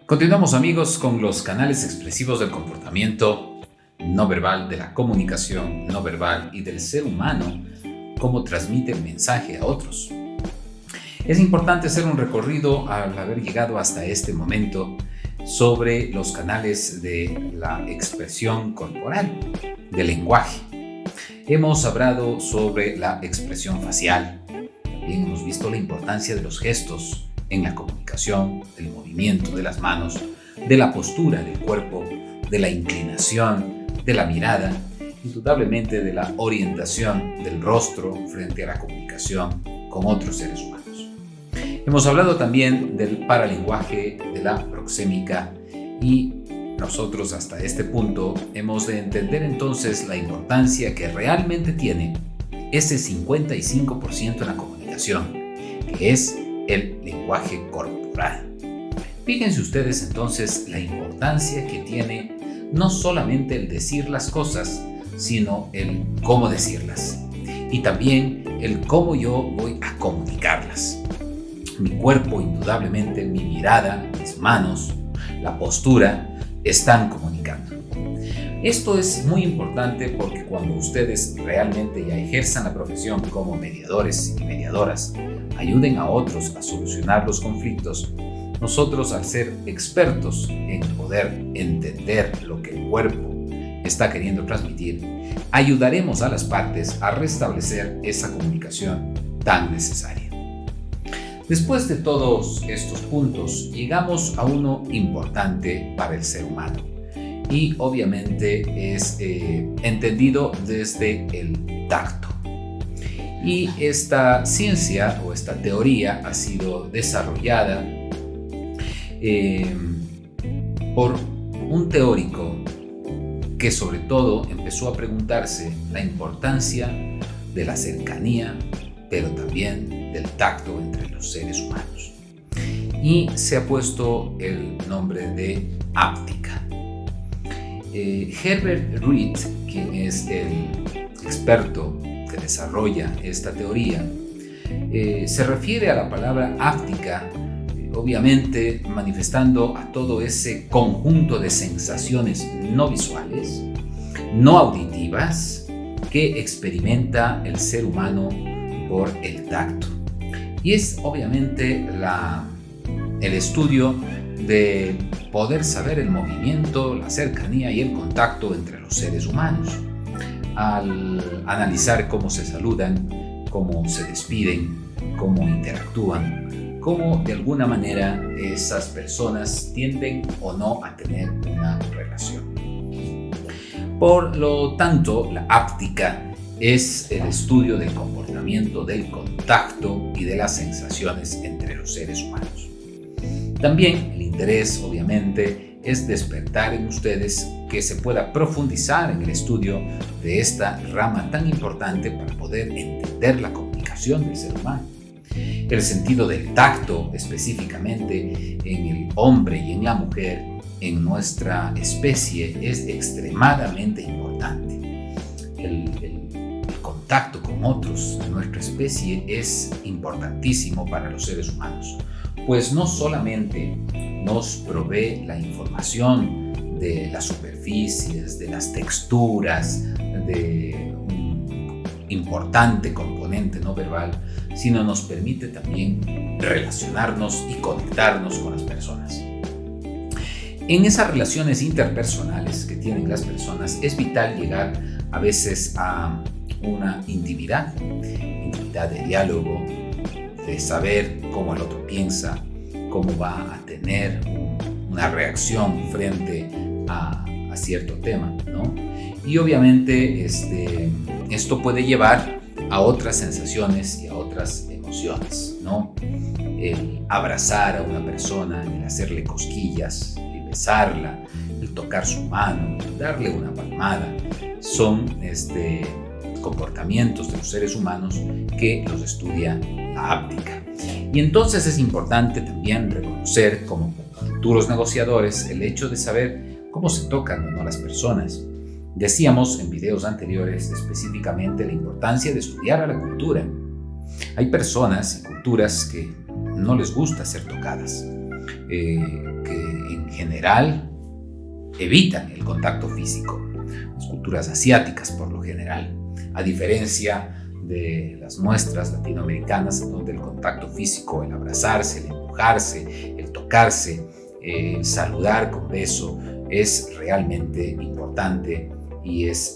Continuamos, amigos, con los canales expresivos del comportamiento no verbal, de la comunicación no verbal y del ser humano, cómo transmite el mensaje a otros. Es importante hacer un recorrido al haber llegado hasta este momento sobre los canales de la expresión corporal, del lenguaje. Hemos hablado sobre la expresión facial, también hemos visto la importancia de los gestos en la comunicación, del movimiento de las manos, de la postura del cuerpo, de la inclinación, de la mirada, indudablemente de la orientación del rostro frente a la comunicación con otros seres humanos. Hemos hablado también del paralenguaje, de la proxémica, y nosotros hasta este punto hemos de entender entonces la importancia que realmente tiene ese 55% en la comunicación, que es el lenguaje corporal. Fíjense ustedes entonces la importancia que tiene no solamente el decir las cosas, sino el cómo decirlas y también el cómo yo voy a comunicarlas. Mi cuerpo, indudablemente, mi mirada, mis manos, la postura están comunicando. Esto es muy importante porque cuando ustedes realmente ya ejerzan la profesión como mediadores y mediadoras, ayuden a otros a solucionar los conflictos, nosotros, al ser expertos en poder entender lo que el cuerpo está queriendo transmitir, ayudaremos a las partes a restablecer esa comunicación tan necesaria. Después de todos estos puntos, llegamos a uno importante para el ser humano y obviamente es entendido desde el tacto. Y esta ciencia o esta teoría ha sido desarrollada por un teórico que sobre todo empezó a preguntarse la importancia de la cercanía, pero también del tacto entre los seres humanos. Y se ha puesto el nombre de áptica. Herbert Reed, quien es el experto que desarrolla esta teoría, se refiere a la palabra áptica, obviamente manifestando a todo ese conjunto de sensaciones no visuales, no auditivas, que experimenta el ser humano por el tacto. Y es obviamente el estudio de poder saber el movimiento, la cercanía y el contacto entre los seres humanos. Al analizar cómo se saludan, cómo se despiden, cómo interactúan, cómo de alguna manera esas personas tienden o no a tener una relación. Por lo tanto, la áptica es el estudio del comportamiento, del contacto y de las sensaciones entre los seres humanos. También el interés, obviamente, es despertar en ustedes que se pueda profundizar en el estudio de esta rama tan importante para poder entender la comunicación del ser humano. El sentido del tacto, específicamente en el hombre y en la mujer, en nuestra especie, es extremadamente importante. El contacto con otros de nuestra especie es importantísimo para los seres humanos, pues no solamente nos provee la información de las superficies, de las texturas, de un importante componente no verbal, sino nos permite también relacionarnos y conectarnos con las personas. En esas relaciones interpersonales que tienen las personas es vital llegar a veces a una intimidad de diálogo, de saber cómo el otro piensa, cómo va a tener una reacción frente a cierto tema, ¿no? Y obviamente esto puede llevar a otras sensaciones y a otras emociones, ¿no? El abrazar a una persona, el hacerle cosquillas, el besarla, el tocar su mano, el darle una palmada, son comportamientos de los seres humanos que los estudia la áptica. Y entonces es importante también reconocer como futuros negociadores el hecho de saber cómo se tocan o no las personas. Decíamos en videos anteriores específicamente la importancia de estudiar a la cultura. Hay personas y culturas que no les gusta ser tocadas, que general evitan el contacto físico. Las culturas asiáticas, por lo general, a diferencia de las nuestras latinoamericanas, donde el contacto físico, el abrazarse, el empujarse, el tocarse, el saludar con beso, es realmente importante y es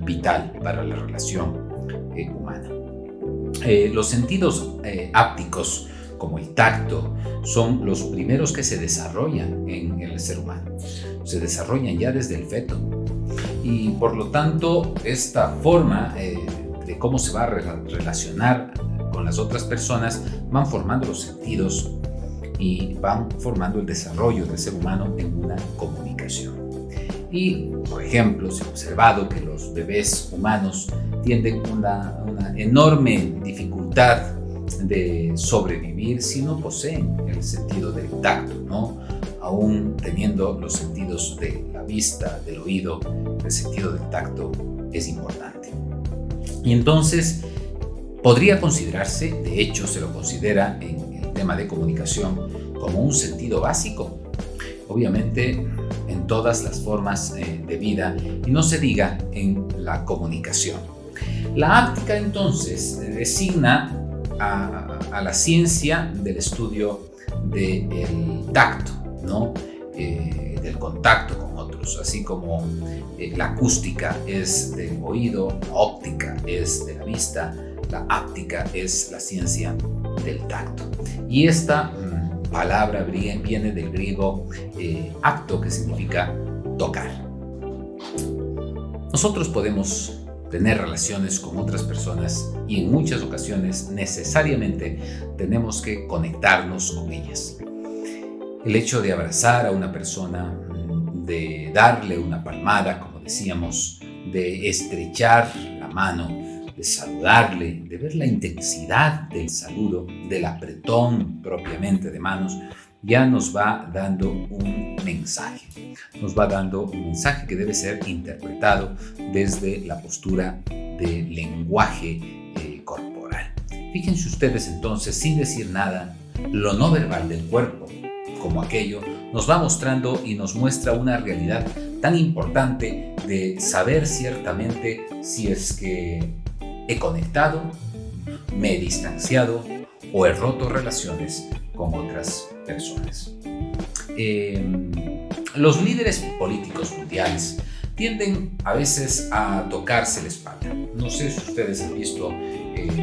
vital para la relación humana. Los sentidos ápticos, como el tacto, son los primeros que se desarrollan en el ser humano. Se desarrollan ya desde el feto. Y por lo tanto, esta forma de cómo se va a relacionar con las otras personas van formando los sentidos y van formando el desarrollo del ser humano en una comunicación. Y, por ejemplo, se ha observado que los bebés humanos tienen una enorme dificultad de sobrevivir si no poseen el sentido del tacto, ¿no? Aún teniendo los sentidos de la vista, del oído, el sentido del tacto es importante. Y entonces podría considerarse, de hecho se lo considera en el tema de comunicación, como un sentido básico, obviamente en todas las formas de vida, y no se diga en la comunicación. La áptica entonces designa a la ciencia del estudio del tacto, ¿no? Del contacto con otros, así como la acústica es del oído, la óptica es de la vista, la áptica es la ciencia del tacto. Y esta palabra viene del griego acto, que significa tocar. Nosotros podemos tener relaciones con otras personas y en muchas ocasiones necesariamente tenemos que conectarnos con ellas. El hecho de abrazar a una persona, de darle una palmada, como decíamos, de estrechar la mano, de saludarle, de ver la intensidad del saludo, del apretón propiamente de manos, ya nos va dando un mensaje. Nos va dando un mensaje que debe ser interpretado desde la postura del lenguaje corporal. Fíjense ustedes entonces, sin decir nada, lo no verbal del cuerpo, como aquello, nos va mostrando y nos muestra una realidad tan importante de saber ciertamente si es que he conectado, me he distanciado o he roto relaciones con otras personas. Los líderes políticos mundiales tienden a veces a tocarse la espalda. No sé si ustedes han visto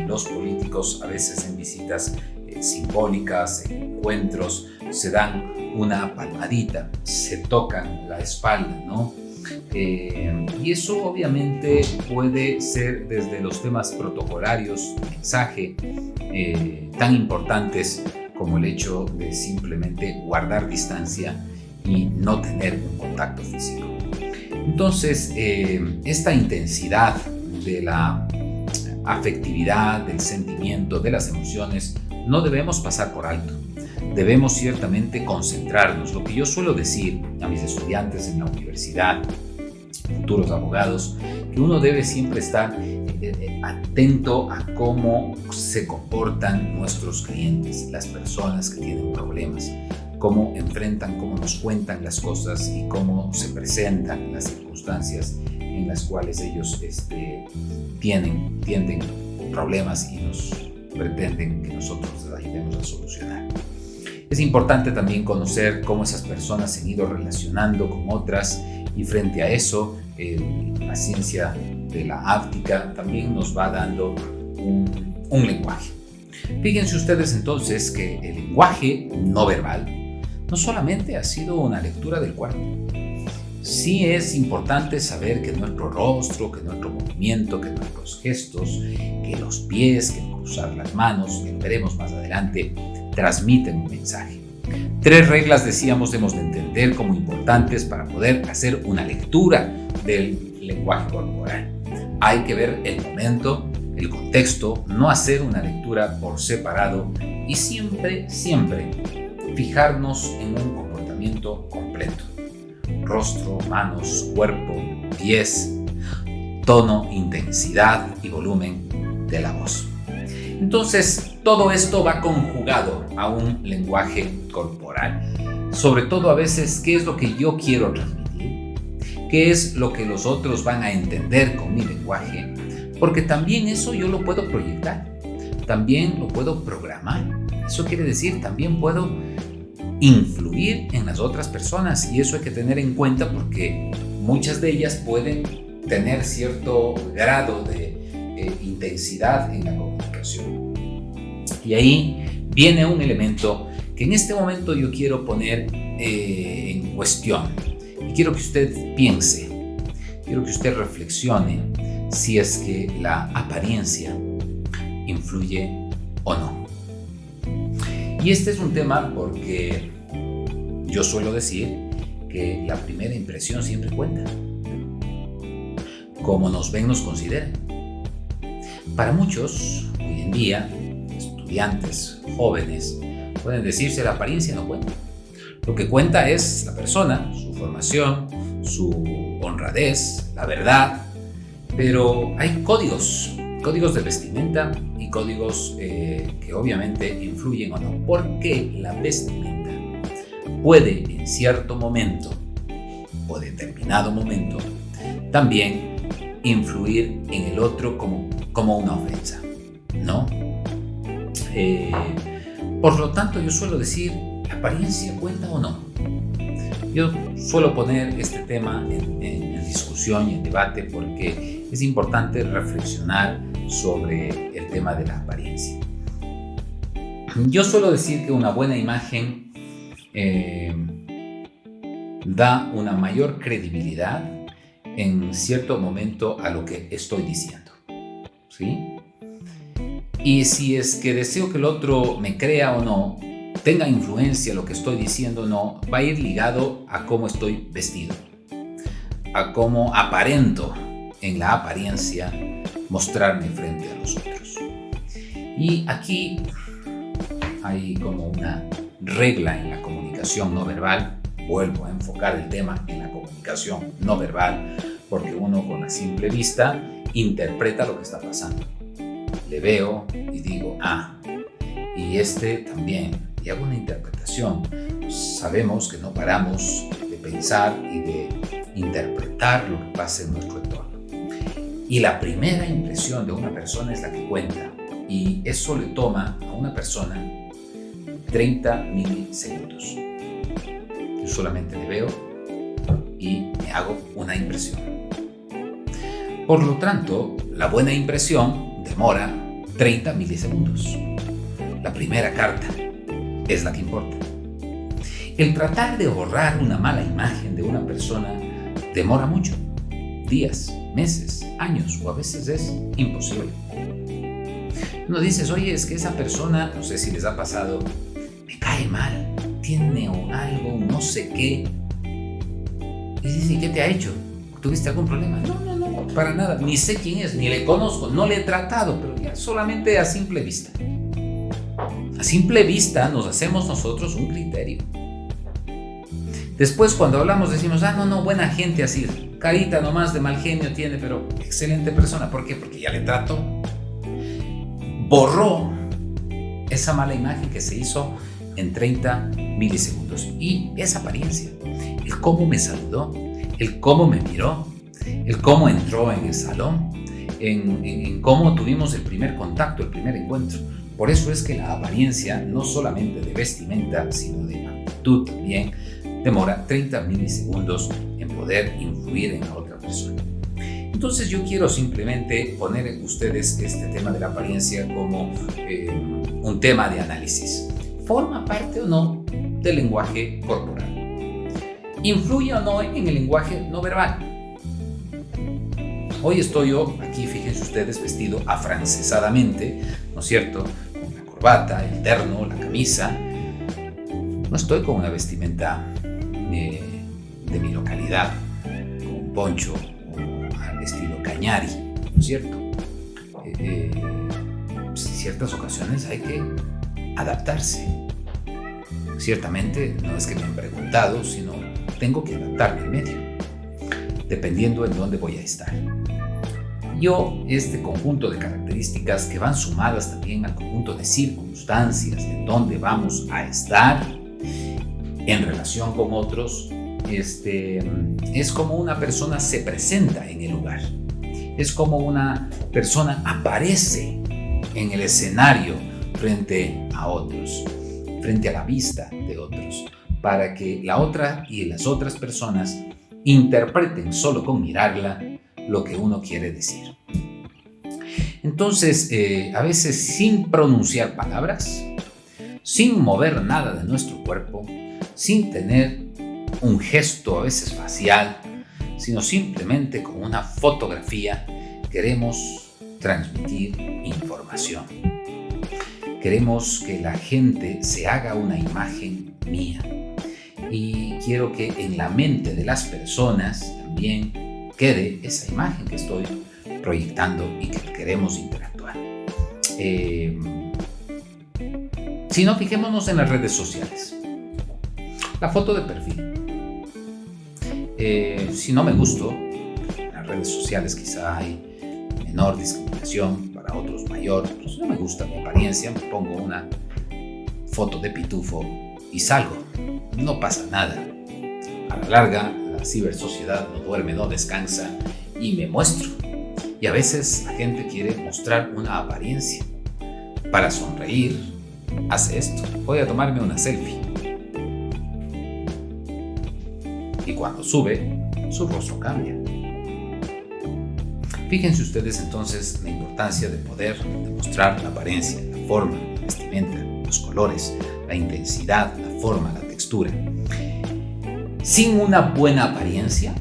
los políticos a veces en visitas simbólicas, en encuentros, se dan una palmadita, se tocan la espalda, ¿no? Y eso obviamente puede ser desde los temas protocolarios, mensaje, tan importantes como el hecho de simplemente guardar distancia y no tener un contacto físico. Entonces, esta intensidad de la afectividad, del sentimiento, de las emociones, no debemos pasar por alto. Debemos ciertamente concentrarnos. Lo que yo suelo decir a mis estudiantes en la universidad, futuros abogados, que uno debe siempre estar atento a cómo se comportan nuestros clientes, las personas que tienen problemas, cómo enfrentan, cómo nos cuentan las cosas y cómo se presentan las circunstancias en las cuales ellos tienen problemas y nos pretenden que nosotros les ayudemos a solucionar. Es importante también conocer cómo esas personas se han ido relacionando con otras y frente a eso la ciencia de la áptica también nos va dando un lenguaje. Fíjense ustedes entonces que el lenguaje no verbal no solamente ha sido una lectura del cuerpo. Sí es importante saber que nuestro rostro, que nuestro movimiento, que nuestros gestos, que los pies, que cruzar las manos, que veremos más adelante, transmiten un mensaje. 3 reglas, decíamos, debemos de entender como importantes para poder hacer una lectura del lenguaje corporal. Hay que ver el momento, el contexto, no hacer una lectura por separado y siempre fijarnos en un comportamiento completo. Rostro, manos, cuerpo, pies, tono, intensidad y volumen de la voz. Entonces, todo esto va conjugado a un lenguaje corporal. sobre todo a veces qué es lo que yo quiero transmitir, qué es lo que los otros van a entender con mi lenguaje, porque también eso yo lo puedo proyectar, también lo puedo programar. Eso quiere decir, también puedo influir en las otras personas, y eso hay que tener en cuenta porque muchas de ellas pueden tener cierto grado de intensidad en la comunicación. Y ahí viene un elemento que en este momento yo quiero poner en cuestión, y quiero que usted piense, quiero que usted reflexione si es que la apariencia influye o no. Y este es un tema porque yo suelo decir que la primera impresión siempre cuenta. Como nos ven, nos consideran. Para muchos, hoy en día, estudiantes, jóvenes, pueden decirse la apariencia no cuenta. Lo que cuenta es la persona, su formación, su honradez, la verdad. Pero hay códigos de vestimenta y códigos que obviamente influyen o no. Porque la vestimenta puede en cierto momento o determinado momento también influir en el otro como una ofensa, ¿no? Por lo tanto, yo suelo decir, ¿la apariencia cuenta o no? Yo suelo poner este tema en discusión y en debate porque es importante reflexionar sobre el tema de la apariencia. Yo suelo decir que una buena imagen da una mayor credibilidad en cierto momento a lo que estoy diciendo, ¿sí? Y si es que deseo que el otro me crea o no, tenga influencia lo que estoy diciendo o no, va a ir ligado a cómo estoy vestido, a cómo aparento en la apariencia mostrarme frente a los otros. Y aquí hay como una regla en la comunicación no verbal. Vuelvo a enfocar el tema en la comunicación no verbal, porque uno con la simple vista interpreta lo que está pasando. Le veo y digo, y este también, y hago una interpretación. Sabemos que no paramos de pensar y de interpretar lo que pasa en nuestro entorno. Y la primera impresión de una persona es la que cuenta, y eso le toma a una persona 30 milisegundos. Yo solamente le veo y me hago una impresión. Por lo tanto, la buena impresión demora 30 milisegundos. La primera carta es la que importa. El tratar de borrar una mala imagen de una persona demora mucho. Días, meses, años, o a veces es imposible. Uno dices, oye, es que esa persona, no sé si les ha pasado, me cae mal, tiene algo, no sé qué. Y dices, ¿y qué te ha hecho? ¿Tuviste algún problema? No, para nada. Ni sé quién es, ni le conozco, no le he tratado, pero ya solamente a simple vista. A simple vista nos hacemos nosotros un criterio. Después cuando hablamos decimos, buena gente así, carita nomás de mal genio tiene, pero excelente persona. ¿Por qué? Porque ya le trato. Borró esa mala imagen que se hizo en 30 milisegundos. Y esa apariencia, el cómo me saludó, el cómo me miró, el cómo entró en el salón, en cómo tuvimos el primer contacto, el primer encuentro. Por eso es que la apariencia, no solamente de vestimenta, sino de actitud también, demora 30 milisegundos en poder influir en la otra persona. Entonces yo quiero simplemente poner en ustedes este tema de la apariencia como un tema de análisis. ¿Forma parte o no del lenguaje corporal? ¿Influye o no en el lenguaje no verbal? Hoy estoy yo aquí, fíjense ustedes, vestido afrancesadamente, ¿no es cierto? Con la corbata, el terno, la camisa. No estoy con una vestimenta de mi localidad, con un poncho o al estilo Cañari, ¿no es cierto? En ciertas ocasiones hay que adaptarse. Ciertamente no es que me han preguntado, sino tengo que adaptarme al medio, dependiendo en dónde voy a estar. Este conjunto de características que van sumadas también al conjunto de circunstancias en donde vamos a estar, en relación con otros, es como una persona se presenta en el lugar. Es como una persona aparece en el escenario frente a otros, frente a la vista de otros, para que la otra y las otras personas interpreten solo con mirarla lo que uno quiere decir. Entonces, a veces sin pronunciar palabras, sin mover nada de nuestro cuerpo, sin tener un gesto a veces facial, sino simplemente con una fotografía, queremos transmitir información. Queremos que la gente se haga una imagen mía. Y quiero que en la mente de las personas también quede esa imagen que estoy proyectando y que queremos interactuar. Si no, fijémonos en las redes sociales. La foto de perfil. Si no me gusto, en las redes sociales quizá hay menor discriminación, para otros mayor. Pero si no me gusta mi apariencia, me pongo una foto de pitufo y salgo. No pasa nada. A la larga, la cibersociedad no duerme, no descansa y me muestro. Y a veces la gente quiere mostrar una apariencia. Para sonreír, hace esto. Voy a tomarme una selfie. Y cuando sube, su rostro cambia. Fíjense ustedes entonces la importancia de poder demostrar la apariencia, la forma, la vestimenta, los colores, la intensidad, la forma, la textura. Sin una buena apariencia,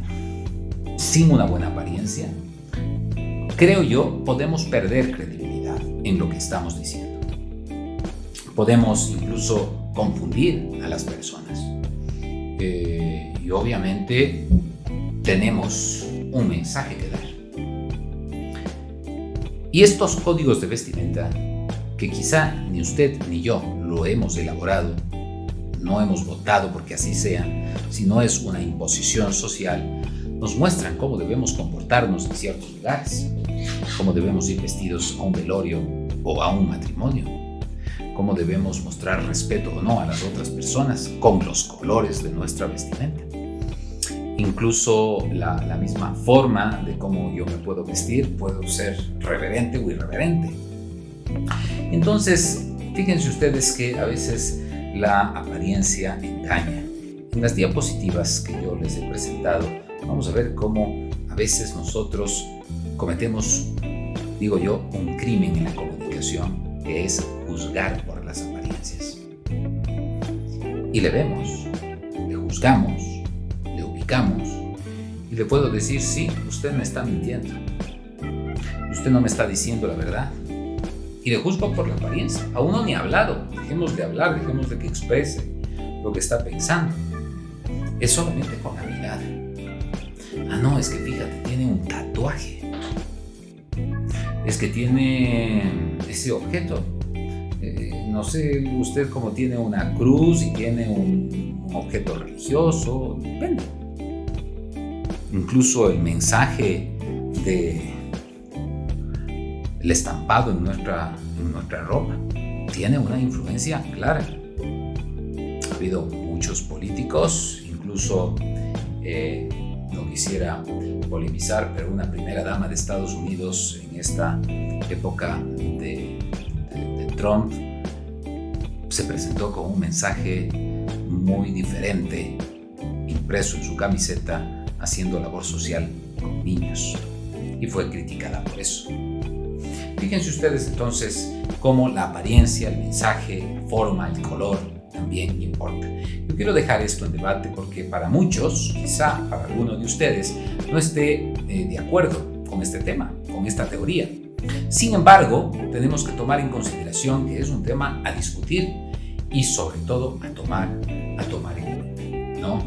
creo yo, podemos perder credibilidad en lo que estamos diciendo. Podemos incluso confundir a las personas. Y obviamente tenemos un mensaje que dar. Y estos códigos de vestimenta, que quizá ni usted ni yo lo hemos elaborado, no hemos votado porque así sea, sino es una imposición social, nos muestran cómo debemos comportarnos en ciertos lugares, cómo debemos ir vestidos a un velorio o a un matrimonio, cómo debemos mostrar respeto o no a las otras personas con los colores de nuestra vestimenta. Incluso la misma forma de cómo yo me puedo vestir, puedo ser reverente o irreverente. Entonces, fíjense ustedes que a veces la apariencia engaña. En las diapositivas que yo les he presentado, vamos a ver cómo a veces nosotros cometemos, digo yo, un crimen en la comunicación, que es juzgar por las apariencias. Y le vemos, le juzgamos, le ubicamos y le puedo decir, sí, usted me está mintiendo. Usted no me está diciendo la verdad. Y le juzgo por la apariencia. Aún no ni ha hablado. Dejemos de hablar, dejemos de que exprese lo que está pensando. Es solamente con la mirada. Ah, no, es que fíjate, tiene un tatuaje. Es que tiene ese objeto. No sé usted cómo tiene una cruz y tiene un objeto religioso. Depende. Incluso el mensaje el estampado en nuestra ropa tiene una influencia clara. Ha habido muchos políticos, incluso no quisiera polemizar, pero una primera dama de Estados Unidos en esta época de Trump se presentó con un mensaje muy diferente, impreso en su camiseta, haciendo labor social con niños, y fue criticada por eso. Fíjense ustedes entonces cómo la apariencia, el mensaje, la forma, el color también importa. Yo quiero dejar esto en debate porque para muchos, quizá para algunos de ustedes, no esté de acuerdo con este tema, con esta teoría. Sin embargo, tenemos que tomar en consideración que es un tema a discutir y sobre todo a tomar en cuenta, ¿no?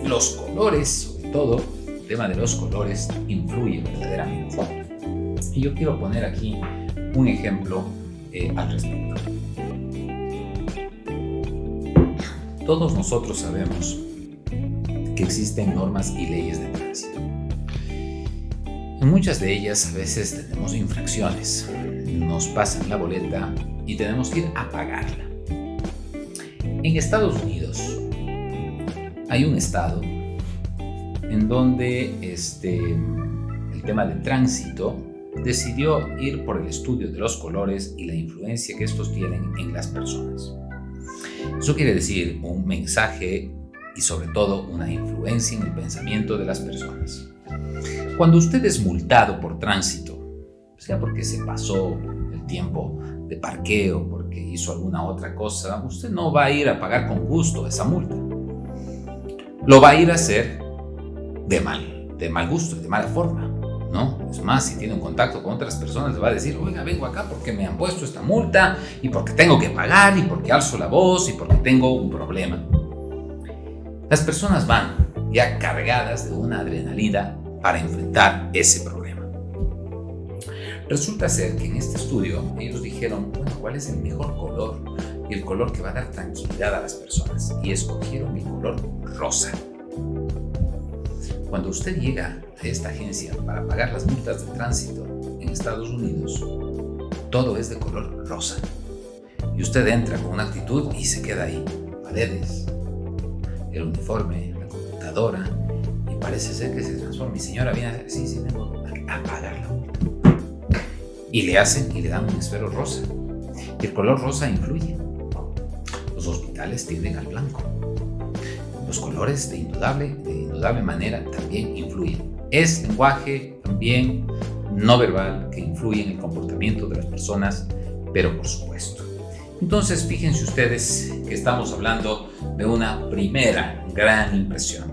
Los colores, sobre todo, el tema de los colores influye verdaderamente. Y yo quiero poner aquí un ejemplo al respecto. Todos nosotros sabemos que existen normas y leyes de tránsito. En muchas de ellas a veces tenemos infracciones, nos pasan la boleta y tenemos que ir a pagarla. En Estados Unidos hay un estado en donde el tema de tránsito decidió ir por el estudio de los colores y la influencia que estos tienen en las personas. Eso quiere decir un mensaje y sobre todo una influencia en el pensamiento de las personas. Cuando usted es multado por tránsito, sea porque se pasó el tiempo de parqueo, porque hizo alguna otra cosa, usted no va a ir a pagar con gusto esa multa. Lo va a ir a hacer de mal gusto, de mala forma, ¿no? Es más, si tiene un contacto con otras personas, le va a decir, oiga, vengo acá porque me han puesto esta multa y porque tengo que pagar y porque alzo la voz y porque tengo un problema. Las personas van ya cargadas de una adrenalina para enfrentar ese problema. Resulta ser que en este estudio ellos dijeron, bueno, ¿cuál es el mejor color? Y el color que va a dar tranquilidad a las personas. Y escogieron el color rosa. Cuando usted llega a esta agencia para pagar las multas de tránsito en Estados Unidos, todo es de color rosa. Y usted entra con una actitud y se queda ahí. Paredes, el uniforme, la computadora, y parece ser que se transforma. Mi señora viene a decir, sí, vengo a pagar la multa. Y le dan un esfero rosa. Y el color rosa influye. Los hospitales tienden al blanco. Los colores de indudable manera también influyen. Es lenguaje también no verbal que influye en el comportamiento de las personas, pero por supuesto. Entonces, fíjense ustedes que estamos hablando de una primera gran impresión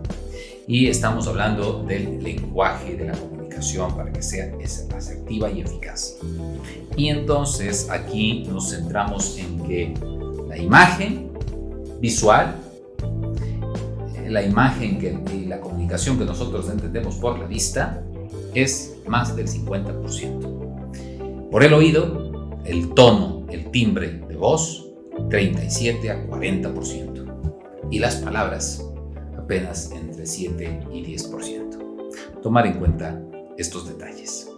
y estamos hablando del lenguaje de la comunicación para que sea asertiva y eficaz. Y entonces aquí nos centramos en que la imagen visual, la imagen y la comunicación que nosotros entendemos por la vista es más del 50%. Por el oído, el tono, el timbre de voz, 37 a 40%. Y las palabras, apenas entre 7 y 10%. Tomar en cuenta estos detalles.